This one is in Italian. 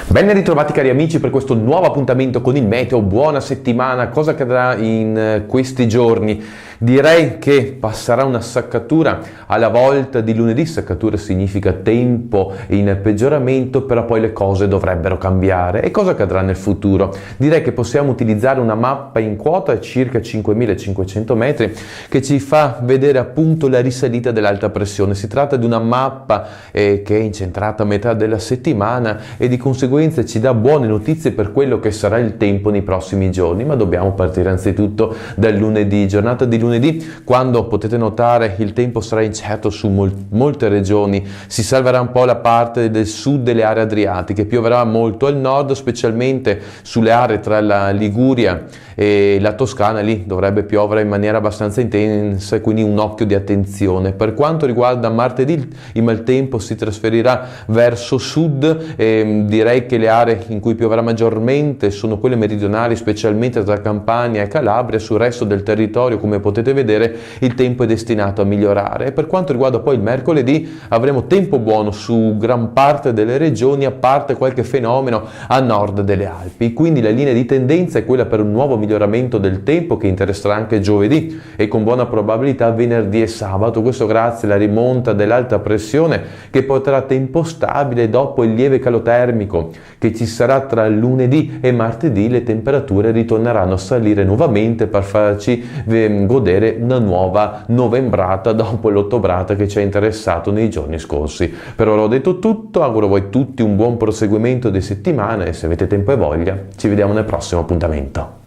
Ben ritrovati cari amici per questo nuovo appuntamento con il meteo. Buona settimana. Cosa accadrà in questi giorni? Direi che passerà una saccatura alla volta di lunedì. Saccatura significa tempo in peggioramento, però poi le cose dovrebbero cambiare. E cosa accadrà nel futuro? Direi che possiamo utilizzare una mappa in quota a circa 5500 metri che ci fa vedere appunto la risalita dell'alta pressione. Si tratta di una mappa che è incentrata a metà della settimana e di conseguenza ci dà buone notizie per quello che sarà il tempo nei prossimi giorni, ma dobbiamo partire anzitutto dal lunedì, giornata di lunedì, quando potete notare il tempo sarà incerto su molte regioni. Si salverà un po' la parte del sud delle aree adriatiche, pioverà molto al nord, specialmente sulle aree tra la Liguria e la Toscana. Lì dovrebbe piovere in maniera abbastanza intensa, quindi un occhio di attenzione. Per quanto riguarda martedì, il maltempo si trasferirà verso sud e direi che le aree in cui pioverà maggiormente sono quelle meridionali, specialmente tra Campania e Calabria. Sul resto del territorio, come potete vedere, il tempo è destinato a migliorare. E per quanto riguarda poi il mercoledì, avremo tempo buono su gran parte delle regioni, a parte qualche fenomeno a nord delle Alpi. Quindi la linea di tendenza è quella per un nuovo miglioramento del tempo, che interesserà anche giovedì e con buona probabilità venerdì e sabato. Questo grazie alla rimonta dell'alta pressione, che porterà tempo stabile dopo il lieve calo termico che ci sarà tra lunedì e martedì. Le temperature ritorneranno a salire nuovamente per farci godere una nuova novembrata dopo l'ottobrata che ci ha interessato nei giorni scorsi. Per ora ho detto tutto, auguro a voi tutti un buon proseguimento di settimana e se avete tempo e voglia ci vediamo nel prossimo appuntamento.